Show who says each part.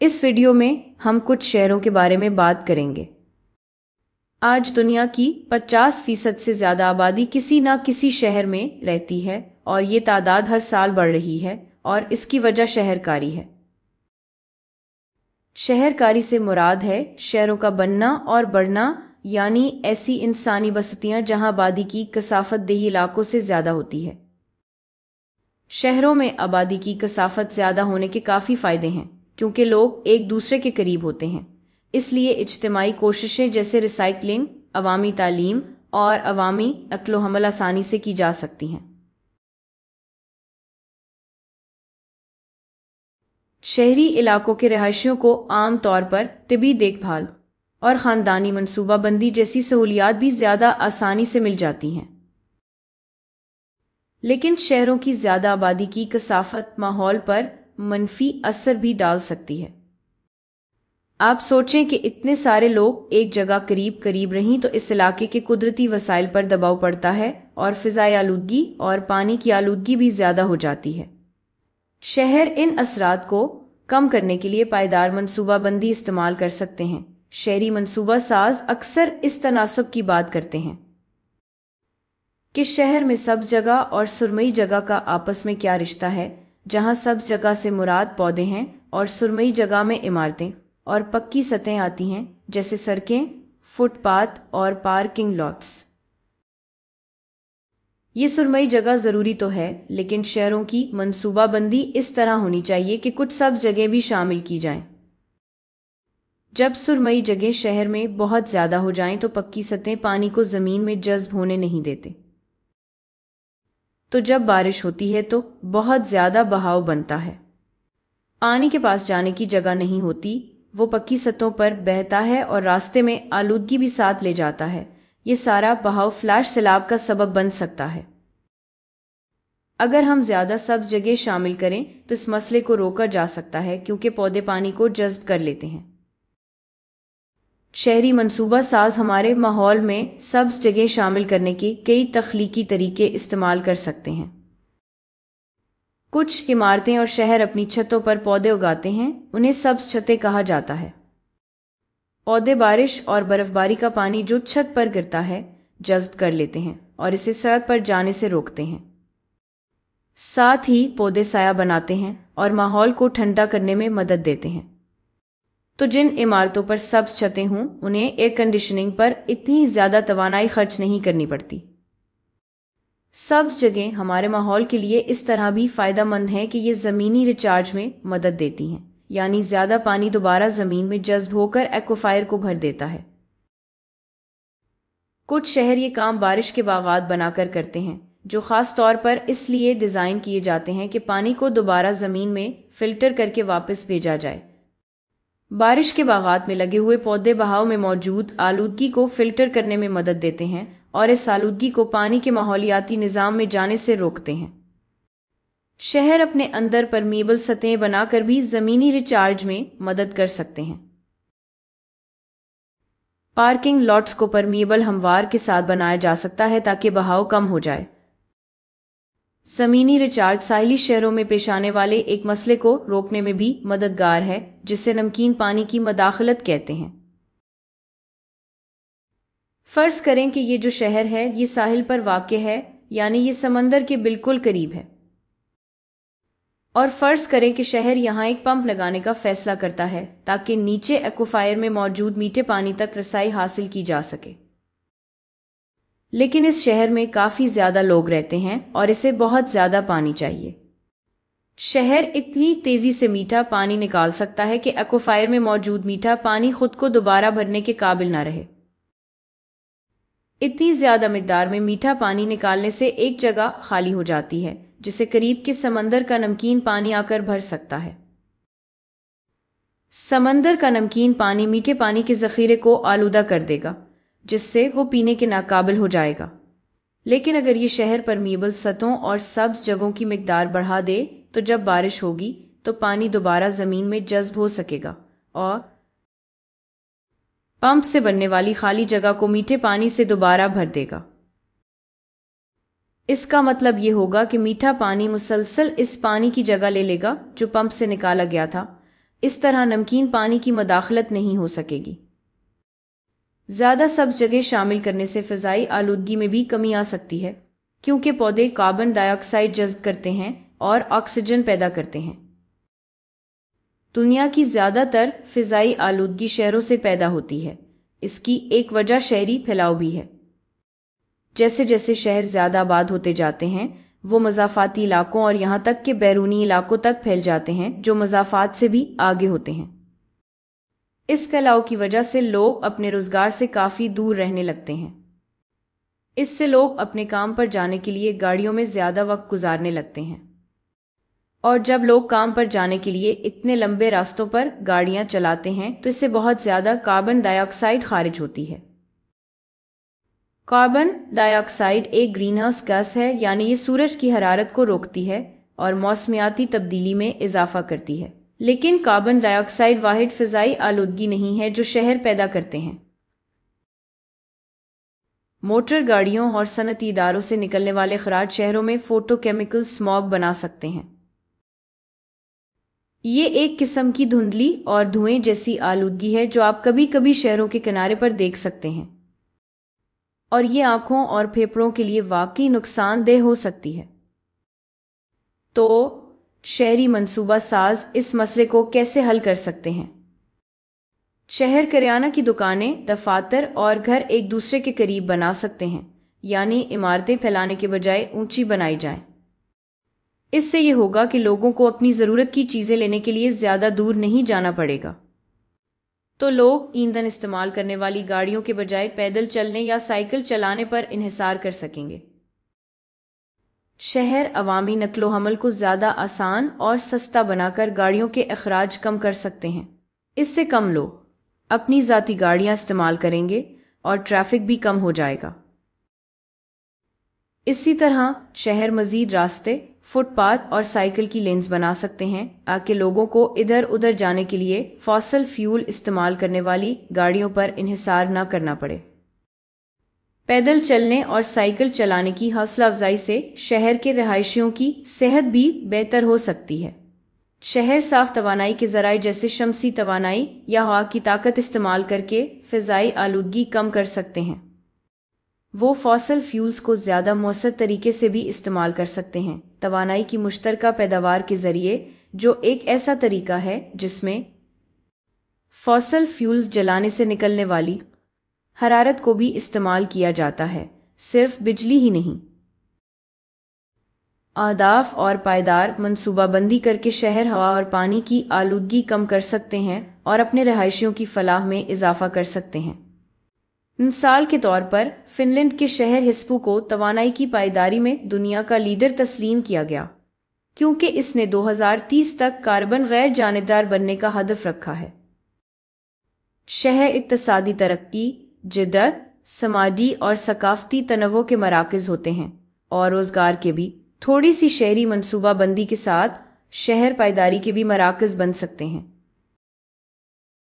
Speaker 1: اس video میں ہم کچھ شہروں کے بارے میں بات کریں گے۔ آج دنیا کی 50% سے زیادہ آبادی کسی نہ کسی شہر میں رہتی ہے اور یہ تعداد ہر سال بڑھ رہی ہے اور اس کی وجہ شہر کاری ہے۔ شہر کاری سے مراد ہے شہروں کا بننا اور بڑھنا، یعنی ایسی انسانی بستیاں جہاں آبادی کی کثافت دیہی علاقوں سے زیادہ ہوتی ہے۔ شہروں میں آبادی کی کثافت زیادہ ہونے کے کافی فائدے ہیں کیونکہ لوگ ایک دوسرے کے قریب ہوتے ہیں، اس لیے اجتماعی کوششیں جیسے ریسائکلنگ، عوامی تعلیم اور عوامی نقل و حمل آسانی سے کی جا سکتی ہیں۔ شہری علاقوں کے رہائشیوں کو عام طور پر طبی دیکھ بھال اور خاندانی منصوبہ بندی جیسی سہولیات بھی زیادہ آسانی سے مل جاتی ہیں، لیکن شہروں کی زیادہ آبادی کی کثافت ماحول پر منفی اثر بھی ڈال سکتی ہے۔ آپ سوچیں کہ اتنے سارے لوگ ایک جگہ قریب رہیں تو اس علاقے کے قدرتی وسائل پر دباؤ پڑتا ہے اور فضائی آلودگی اور پانی کی آلودگی بھی زیادہ ہو جاتی ہے۔ شہر ان اثرات کو کم کرنے کے لیے پائیدار منصوبہ بندی استعمال کر سکتے ہیں۔ شہری منصوبہ ساز اکثر اس تناسب کی بات کرتے ہیں کہ شہر میں سبز جگہ اور سرمئی جگہ کا آپس میں کیا رشتہ ہے، جہاں سبز جگہ سے مراد پودے ہیں اور سرمئی جگہ میں عمارتیں اور پکی سطحیں آتی ہیں جیسے سڑکیں، فٹ پاتھ اور پارکنگ لاٹس۔ یہ سرمئی جگہ ضروری تو ہے، لیکن شہروں کی منصوبہ بندی اس طرح ہونی چاہیے کہ کچھ سبز جگہیں بھی شامل کی جائیں۔ جب سرمئی جگہیں شہر میں بہت زیادہ ہو جائیں تو پکی سطحیں پانی کو زمین میں جذب ہونے نہیں دیتے، تو جب بارش ہوتی ہے تو بہت زیادہ بہاؤ بنتا ہے، پانی کے پاس جانے کی جگہ نہیں ہوتی، وہ پکی سطحوں پر بہتا ہے اور راستے میں آلودگی بھی ساتھ لے جاتا ہے۔ یہ سارا بہاؤ فلیش سیلاب کا سبب بن سکتا ہے۔ اگر ہم زیادہ سبز جگہ شامل کریں تو اس مسئلے کو روکا جا سکتا ہے کیونکہ پودے پانی کو جذب کر لیتے ہیں۔ شہری منصوبہ ساز ہمارے ماحول میں سبز جگہ شامل کرنے کے کئی تخلیقی طریقے استعمال کر سکتے ہیں۔ کچھ عمارتیں اور شہر اپنی چھتوں پر پودے اگاتے ہیں، انہیں سبز چھتیں کہا جاتا ہے۔ پودے بارش اور برف باری کا پانی جو چھت پر گرتا ہے جذب کر لیتے ہیں اور اسے سڑک پر جانے سے روکتے ہیں۔ ساتھ ہی پودے سایہ بناتے ہیں اور ماحول کو ٹھنڈا کرنے میں مدد دیتے ہیں۔ تو جن عمارتوں پر سبز چھتیں ہوں انہیں ایئر کنڈیشننگ پر اتنی زیادہ توانائی خرچ نہیں کرنی پڑتی۔ سبز جگہیں ہمارے ماحول کے لیے اس طرح بھی فائدہ مند ہیں کہ یہ زمینی ریچارج میں مدد دیتی ہیں، یعنی زیادہ پانی دوبارہ زمین میں جذب ہو کر ایکویفر کو بھر دیتا ہے۔ کچھ شہر یہ کام بارش کے باغات بنا کر کرتے ہیں جو خاص طور پر اس لیے ڈیزائن کیے جاتے ہیں کہ پانی کو دوبارہ زمین میں فلٹر کر کے واپس بھیجا جائے۔ بارش کے باغات میں لگے ہوئے پودے بہاؤ میں موجود آلودگی کو فلٹر کرنے میں مدد دیتے ہیں اور اس آلودگی کو پانی کے ماحولیاتی نظام میں جانے سے روکتے ہیں۔ شہر اپنے اندر پرمیبل سطحیں بنا کر بھی زمینی ریچارج میں مدد کر سکتے ہیں۔ پارکنگ لاٹس کو پرمیبل ہموار کے ساتھ بنایا جا سکتا ہے تاکہ بہاؤ کم ہو جائے۔ زمینی ریچارج ساحلی شہروں میں پیش آنے والے ایک مسئلے کو روکنے میں بھی مددگار ہے جسے نمکین پانی کی مداخلت کہتے ہیں۔ فرض کریں کہ یہ جو شہر ہے یہ ساحل پر واقع ہے، یعنی یہ سمندر کے بالکل قریب ہے، اور فرض کریں کہ شہر یہاں ایک پمپ لگانے کا فیصلہ کرتا ہے تاکہ نیچے ایکویفر میں موجود میٹھے پانی تک رسائی حاصل کی جا سکے۔ لیکن اس شہر میں کافی زیادہ لوگ رہتے ہیں اور اسے بہت زیادہ پانی چاہیے۔ شہر اتنی تیزی سے میٹھا پانی نکال سکتا ہے کہ ایکویفر میں موجود میٹھا پانی خود کو دوبارہ بھرنے کے قابل نہ رہے۔ اتنی زیادہ مقدار میں میٹھا پانی نکالنے سے ایک جگہ خالی ہو جاتی ہے جسے قریب کے سمندر کا نمکین پانی آ کر بھر سکتا ہے۔ سمندر کا نمکین پانی میٹھے پانی کے ذخیرے کو آلودہ کر دے گا جس سے وہ پینے کے ناقابل ہو جائے گا۔ لیکن اگر یہ شہر پرمیبل سطحوں اور سبز جگہوں کی مقدار بڑھا دے تو جب بارش ہوگی تو پانی دوبارہ زمین میں جذب ہو سکے گا اور پمپ سے بننے والی خالی جگہ کو میٹھے پانی سے دوبارہ بھر دے گا۔ اس کا مطلب یہ ہوگا کہ میٹھا پانی مسلسل اس پانی کی جگہ لے لے گا جو پمپ سے نکالا گیا تھا، اس طرح نمکین پانی کی مداخلت نہیں ہو سکے گی۔ زیادہ سبز جگہ شامل کرنے سے فضائی آلودگی میں بھی کمی آ سکتی ہے، کیونکہ پودے کاربن ڈائی آکسائیڈ جذب کرتے ہیں اور آکسیجن پیدا کرتے ہیں۔ دنیا کی زیادہ تر فضائی آلودگی شہروں سے پیدا ہوتی ہے۔ اس کی ایک وجہ شہری پھیلاؤ بھی ہے۔ جیسے جیسے شہر زیادہ آباد ہوتے جاتے ہیں، وہ مضافاتی علاقوں اور یہاں تک کہ بیرونی علاقوں تک پھیل جاتے ہیں جو مضافات سے بھی آگے ہوتے ہیں۔ اس پھیلاؤ کی وجہ سے لوگ اپنے روزگار سے کافی دور رہنے لگتے ہیں۔ اس سے لوگ اپنے کام پر جانے کے لیے گاڑیوں میں زیادہ وقت گزارنے لگتے ہیں، اور جب لوگ کام پر جانے کے لیے اتنے لمبے راستوں پر گاڑیاں چلاتے ہیں تو اس سے بہت زیادہ کاربن ڈائی آکسائیڈ خارج ہوتی ہے۔ کاربن ڈائی آکسائیڈ ایک گرین ہاؤس گیس ہے، یعنی یہ سورج کی حرارت کو روکتی ہے اور موسمیاتی تبدیلی میں اضافہ کرتی ہے۔ لیکن کاربن ڈائی آکسائیڈ واحد فضائی آلودگی نہیں ہے جو شہر پیدا کرتے ہیں۔ موٹر گاڑیوں اور صنعتی اداروں سے نکلنے والے اخراج شہروں میں فوٹو کیمیکل اسموگ بنا سکتے ہیں۔ یہ ایک قسم کی دھندلی اور دھوئیں جیسی آلودگی ہے جو آپ کبھی کبھی شہروں کے کنارے پر دیکھ سکتے ہیں، اور یہ آنکھوں اور پھیپھڑوں کے لیے واقعی نقصان دہ ہو سکتی ہے۔ تو شہری منصوبہ ساز اس مسئلے کو کیسے حل کر سکتے ہیں؟ شہر کریانہ کی دکانیں، دفاتر اور گھر ایک دوسرے کے قریب بنا سکتے ہیں، یعنی عمارتیں پھیلانے کے بجائے اونچی بنائی جائیں۔ اس سے یہ ہوگا کہ لوگوں کو اپنی ضرورت کی چیزیں لینے کے لیے زیادہ دور نہیں جانا پڑے گا۔ تو لوگ ایندھن استعمال کرنے والی گاڑیوں کے بجائے پیدل چلنے یا سائیکل چلانے پر انحصار کر سکیں گے۔ شہر عوامی نقل و حمل کو زیادہ آسان اور سستا بنا کر گاڑیوں کے اخراج کم کر سکتے ہیں۔ اس سے کم لوگ اپنی ذاتی گاڑیاں استعمال کریں گے اور ٹریفک بھی کم ہو جائے گا۔ اسی طرح شہر مزید راستے، فٹ پاتھ اور سائیکل کی لینز بنا سکتے ہیں تاکہ لوگوں کو ادھر ادھر جانے کے لیے فاسل فیول استعمال کرنے والی گاڑیوں پر انحصار نہ کرنا پڑے۔ پیدل چلنے اور سائیکل چلانے کی حوصلہ افزائی سے شہر کے رہائشیوں کی صحت بھی بہتر ہو سکتی ہے۔ شہر صاف توانائی کے ذرائع جیسے شمسی توانائی یا ہوا کی طاقت استعمال کر کے فضائی آلودگی کم کر سکتے ہیں۔ وہ فاسل فیولز کو زیادہ مؤثر طریقے سے بھی استعمال کر سکتے ہیں، توانائی کی مشترکہ پیداوار کے ذریعے، جو ایک ایسا طریقہ ہے جس میں فاسل فیولز جلانے سے نکلنے والی حرارت کو بھی استعمال کیا جاتا ہے، صرف بجلی ہی نہیں۔ اہداف اور پائیدار منصوبہ بندی کر کے شہر ہوا اور پانی کی آلودگی کم کر سکتے ہیں اور اپنے رہائشیوں کی فلاح میں اضافہ کر سکتے ہیں۔ مثال کے طور پر فن لینڈ کے شہر ہسپو کو توانائی کی پائیداری میں دنیا کا لیڈر تسلیم کیا گیا، کیونکہ اس نے 2030 تک کاربن غیر جانبدار بننے کا ہدف رکھا ہے۔ شہر اقتصادی ترقی، جدت، سماجی اور ثقافتی تنوع کے مراکز ہوتے ہیں، اور روزگار کے بھی۔ تھوڑی سی شہری منصوبہ بندی کے ساتھ شہر پائیداری کے بھی مراکز بن سکتے ہیں۔